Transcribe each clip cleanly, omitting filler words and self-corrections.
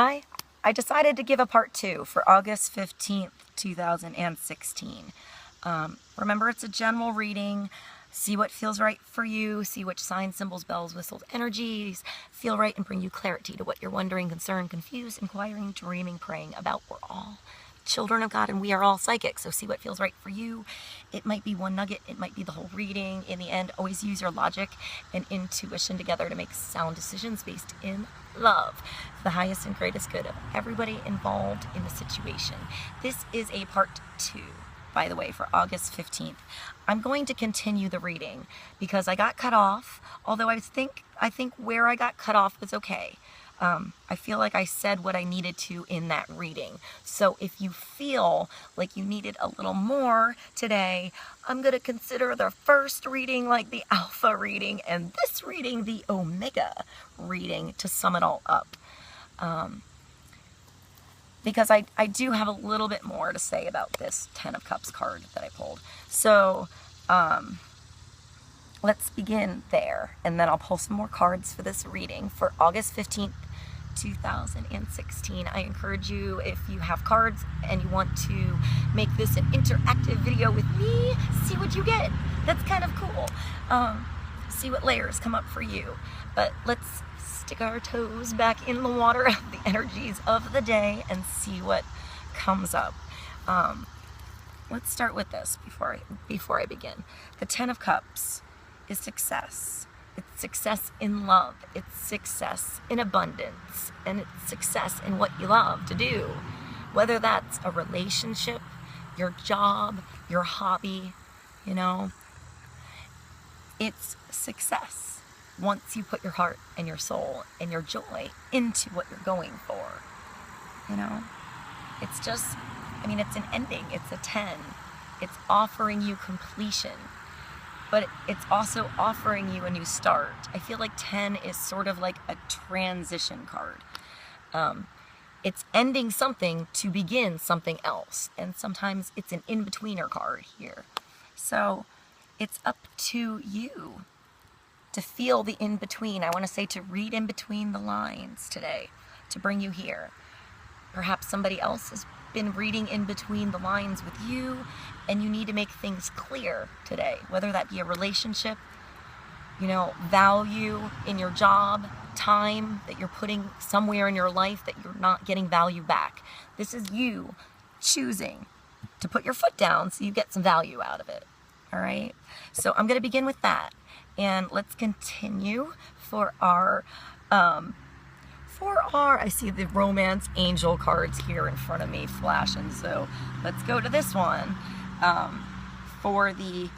Hi, I decided to give a part 2 for August 15th, 2016. Remember, it's a general reading. See what feels right for you. See which signs, symbols, bells, whistles, energies feel right and bring you clarity to what you're wondering, concerned, confused, inquiring, dreaming, praying about. We're all children of God and we are all psychic, so see what feels right for you. It might be one nugget, it might be the whole reading. In the end, always use your logic and intuition together to make sound decisions based in love, for the highest and greatest good of everybody involved in the situation. This is a part 2, by the way, for August 15th. I'm going to continue the reading because I got cut off, although I think where I got cut off was okay. I feel like I said what I needed to in that reading. So if you feel like you needed a little more today, I'm going to consider the first reading like the alpha reading and this reading the omega reading to sum it all up. Because I do have a little bit more to say about this 10 of Cups card that I pulled. So let's begin there, and then I'll pull some more cards for this reading for August 15th, 2016. I encourage you, if you have cards and you want to make this an interactive video with me, see what you get. That's kind of cool. See what layers come up for you. But let's stick our toes back in the water of the energies of the day and see what comes up. Let's start with this before I begin. The 10 of Cups is success. It's success in love. It's success in abundance. And it's success in what you love to do. Whether that's a relationship, your job, your hobby, you know. It's success once you put your heart and your soul and your joy into what you're going for. You know. It's just, it's an ending. It's a 10. It's offering you completion. But it's also offering you a new start. I feel like 10 is sort of like a transition card. It's ending something to begin something else. And sometimes it's an in-betweener card here. So it's up to you to feel the in-between. I want to say to read in between the lines today to bring you here. Perhaps somebody else has been reading in between the lines with you, and you need to make things clear today, whether that be a relationship, value in your job, time that you're putting somewhere in your life that you're not getting value back. This is you choosing to put your foot down so you get some value out of it. All right? So I'm going to begin with that, and let's continue for our I see the romance angel cards here in front of me flashing, so let's go to this one for the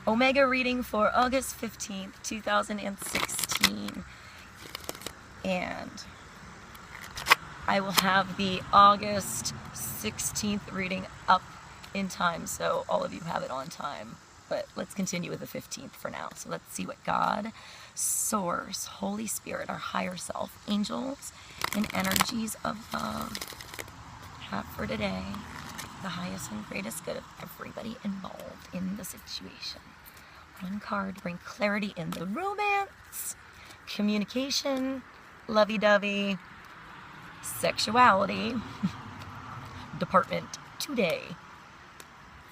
Omega reading for August 15th, 2016, and I will have the August 16th reading up in time, so all of you have it on time. But let's continue with the 15th for now. So let's see what God, Source, Holy Spirit, our higher self, angels, and energies of love have for today, the highest and greatest good of everybody involved in the situation. One card, bring clarity in the romance, communication, lovey-dovey, sexuality department today,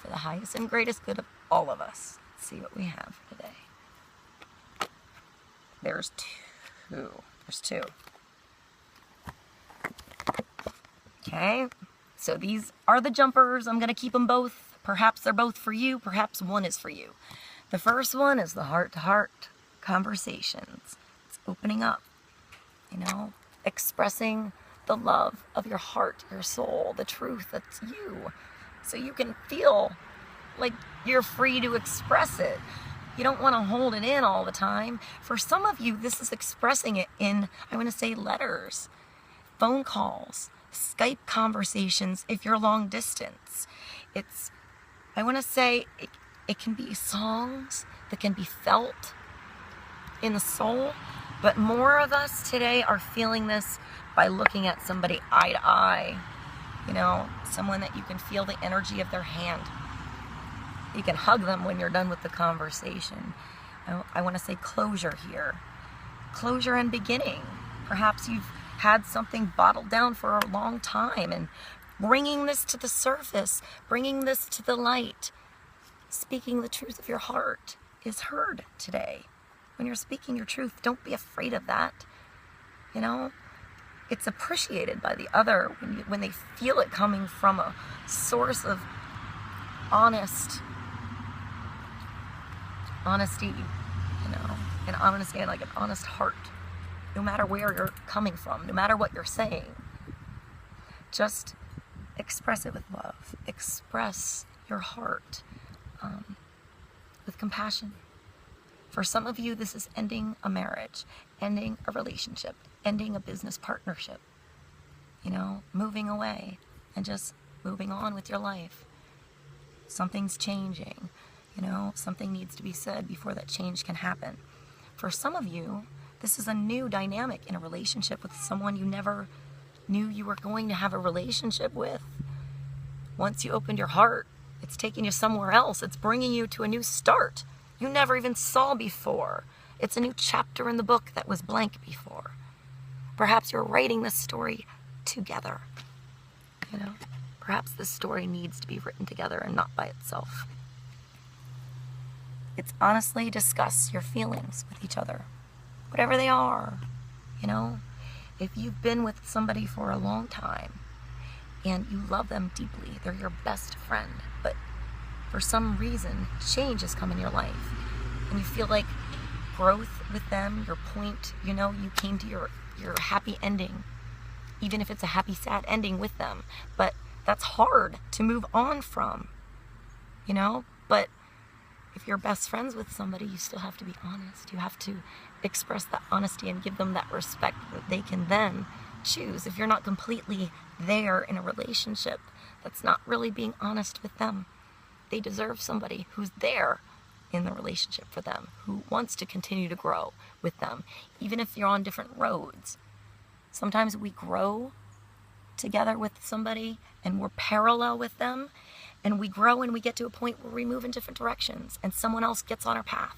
for the highest and greatest good of all of us. Let's see what we have today. There's two. Okay, so these are the jumpers. I'm going to keep them both. Perhaps they're both for you. Perhaps one is for you. The first one is the heart-to-heart conversations. It's opening up, expressing the love of your heart, your soul, the truth that's you. So you can feel like you're free to express it. You don't want to hold it in all the time. For some of you, this is expressing it in, I want to say, letters, phone calls, Skype conversations if you're long distance. I want to say, it can be songs that can be felt in the soul, but more of us today are feeling this by looking at somebody eye to eye. Someone that you can feel the energy of their hand. You can hug them when you're done with the conversation. I want to say closure here. Closure and beginning. Perhaps you've had something bottled down for a long time, and bringing this to the surface, bringing this to the light, speaking the truth of your heart is heard today. When you're speaking your truth, don't be afraid of that. You know, it's appreciated by the other when they feel it coming from a source of honesty, you know, an honesty and like an honest heart. No matter where you're coming from, no matter what you're saying, just express it with love. Express your heart with compassion. For some of you, this is ending a marriage, ending a relationship, ending a business partnership. You know, moving away and just moving on with your life. Something's changing. You know, something needs to be said before that change can happen. For some of you, this is a new dynamic in a relationship with someone you never knew you were going to have a relationship with. Once you opened your heart, it's taking you somewhere else. It's bringing you to a new start you never even saw before. It's a new chapter in the book that was blank before. Perhaps you're writing this story together. You know, perhaps this story needs to be written together and not by itself. It's honestly discuss your feelings with each other. Whatever they are, you know. If you've been with somebody for a long time and you love them deeply, they're your best friend, but for some reason, change has come in your life and you feel like growth with them, your point, you know, you came to your happy ending, even if it's a happy, sad ending with them, but that's hard to move on from, you know, but if you're best friends with somebody, you still have to be honest. You have to express that honesty and give them that respect that they can then choose. If you're not completely there in a relationship, that's not really being honest with them. They deserve somebody who's there in the relationship for them, who wants to continue to grow with them, even if you're on different roads. Sometimes we grow together with somebody and we're parallel with them, and we grow and we get to a point where we move in different directions and someone else gets on our path.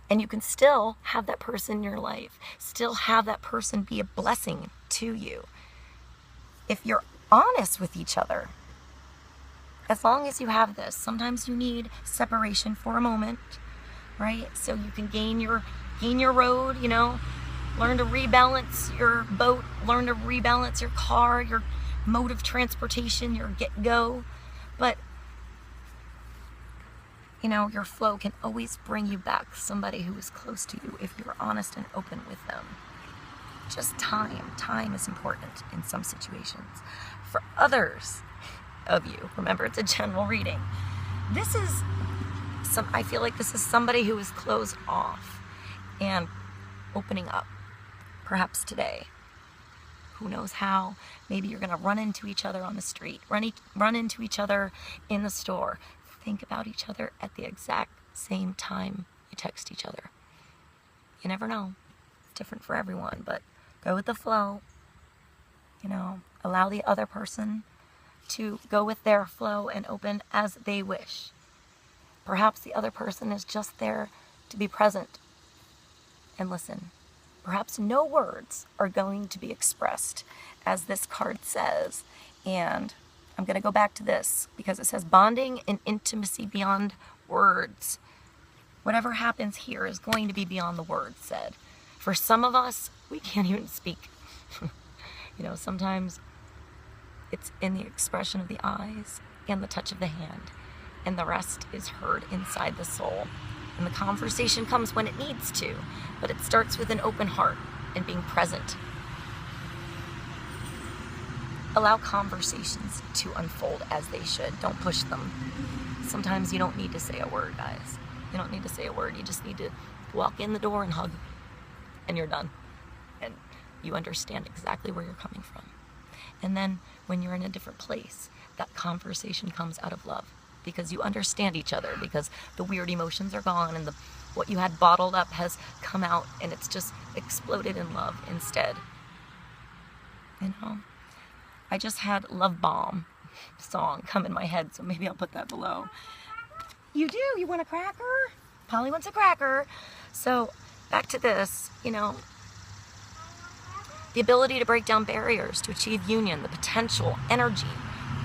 And you can still have that person in your life, still have that person be a blessing to you. If you're honest with each other, as long as you have this, sometimes you need separation for a moment, right? So you can gain your road, you know, learn to rebalance your boat, learn to rebalance your car, your mode of transportation, your get-go. But, you know, your flow can always bring you back somebody who is close to you if you're honest and open with them. Just time. Time is important in some situations. For others of you, remember, it's a general reading. I feel like this is somebody who is closed off and opening up, perhaps today. Who knows how? Maybe you're going to run into each other on the street, run into each other in the store. Think about each other at the exact same time you text each other. You never know. It's different for everyone, but go with the flow. You know, allow the other person to go with their flow and open as they wish. Perhaps the other person is just there to be present and listen. Perhaps no words are going to be expressed, as this card says. And I'm going to go back to this because it says bonding and intimacy beyond words. Whatever happens here is going to be beyond the words said. For some of us, we can't even speak. You know, sometimes it's in the expression of the eyes and the touch of the hand, and the rest is heard inside the soul. And the conversation comes when it needs to, but it starts with an open heart and being present. Allow conversations to unfold as they should. Don't push them. Sometimes you don't need to say a word, guys. You don't need to say a word. You just need to walk in the door and hug, and you're done. And you understand exactly where you're coming from. And then when you're in a different place, that conversation comes out of love, because you understand each other, because the weird emotions are gone and what you had bottled up has come out, and it's just exploded in love instead. You know, I just had Love Bomb song come in my head, so maybe I'll put that below. You do? You want a cracker? Polly wants a cracker. So back to this, you know, The ability to break down barriers, to achieve union, the potential, energy,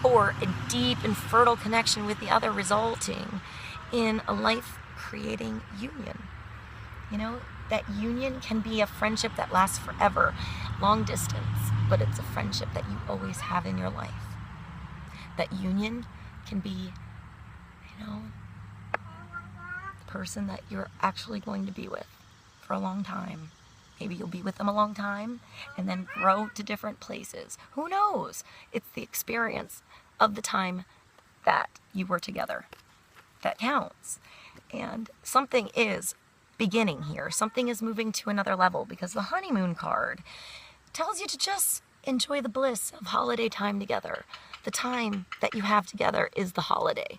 or a deep and fertile connection with the other, resulting in a life-creating union. You know, that union can be a friendship that lasts forever, long distance, but it's a friendship that you always have in your life. That union can be, you know, the person that you're actually going to be with for a long time. Maybe you'll be with them a long time and then grow to different places. Who knows? It's the experience of the time that you were together that counts. And something is beginning here. Something is moving to another level, because the honeymoon card tells you to just enjoy the bliss of holiday time together. The time that you have together is the holiday,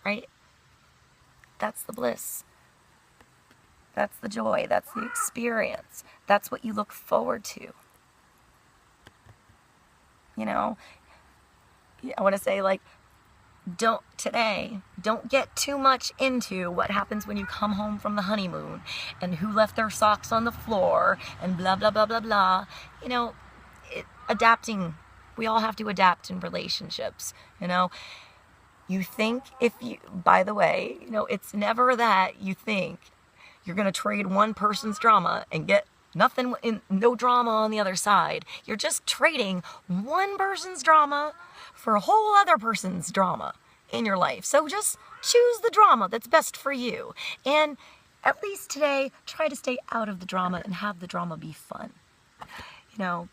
right? That's the bliss. That's the joy. That's the experience. That's what you look forward to. You know, I want to say, like, don't get too much into what happens when you come home from the honeymoon and who left their socks on the floor and blah, blah, blah, blah, blah. You know, adapting. We all have to adapt in relationships, you know. You think by the way, you know, it's never that you think you're going to trade one person's drama and get no drama on the other side. You're just trading one person's drama for a whole other person's drama in your life. So just choose the drama that's best for you. And at least today, try to stay out of the drama and have the drama be fun. You know,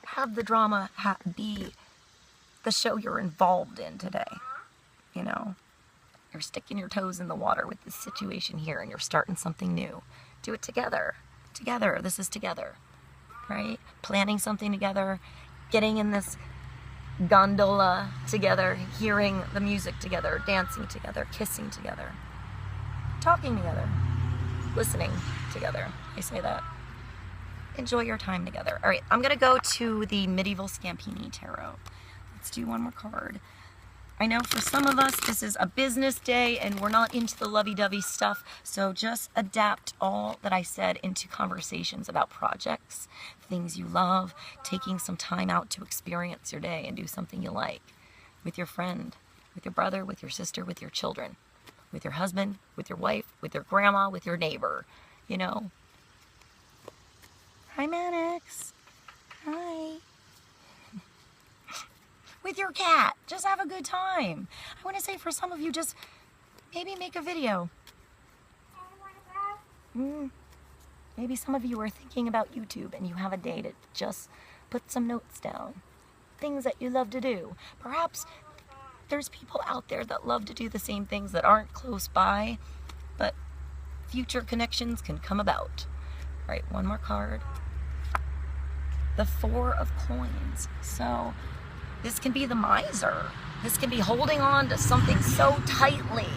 have the drama be the show you're involved in today. You know, you're sticking your toes in the water with this situation here and you're starting something new. Do it together. Together. This is together. Right? Planning something together. Getting in this gondola together. Hearing the music together. Dancing together. Kissing together. Talking together. Listening together. I say that. Enjoy your time together. All right, I'm going to go to the Medieval Scampini Tarot. Let's do one more card. I know for some of us, this is a business day and we're not into the lovey-dovey stuff, so just adapt all that I said into conversations about projects, things you love, taking some time out to experience your day and do something you like with your friend, with your brother, with your sister, with your children, with your husband, with your wife, with your grandma, with your neighbor, you know. Hi, Mannex. Hi. With your cat. Just have a good time. I want to say for some of you, just maybe make a video. Maybe some of you are thinking about YouTube and you have a day to just put some notes down. Things that you love to do. Perhaps there's people out there that love to do the same things that aren't close by, but future connections can come about. All right, one more card. The Four of Coins. So this can be the miser. This can be holding on to something so tightly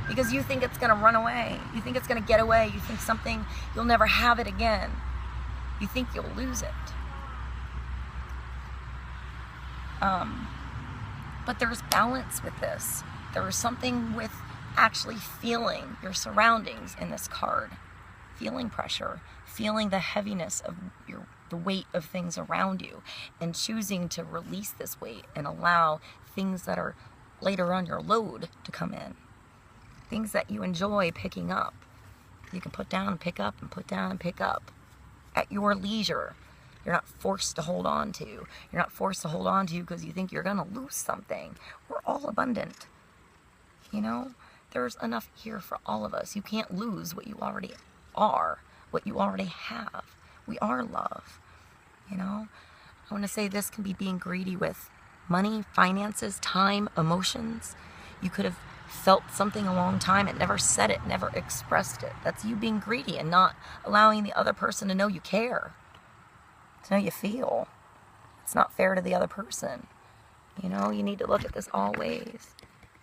because you think it's going to run away. You think it's going to get away. You think something, you'll never have it again. You think you'll lose it. But there's balance with this. There is something with actually feeling your surroundings in this card. Feeling pressure. Feeling the heaviness of the weight of things around you and choosing to release this weight and allow things that are later on your load to come in. Things that you enjoy picking up. You can put down and pick up and put down and pick up at your leisure. You're not forced to hold on to. You're not forced to hold on to because you think you're going to lose something. We're all abundant. You know, there's enough here for all of us. You can't lose what you already are, what you already have. We are love, you know. I want to say this can be being greedy with money, finances, time, emotions. You could have felt something a long time and never said it, never expressed it. That's you being greedy and not allowing the other person to know you care, to know you feel. It's not fair to the other person. You know, you need to look at this all ways.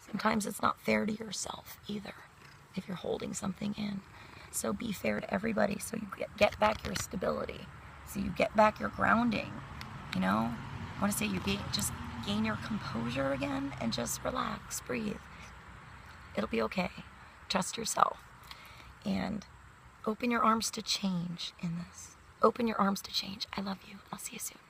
Sometimes it's not fair to yourself either if you're holding something in. So be fair to everybody so you get back your stability. So you get back your grounding. You know, I want to say just gain your composure again and just relax, breathe. It'll be okay. Trust yourself. And open your arms to change in this. Open your arms to change. I love you. I'll see you soon.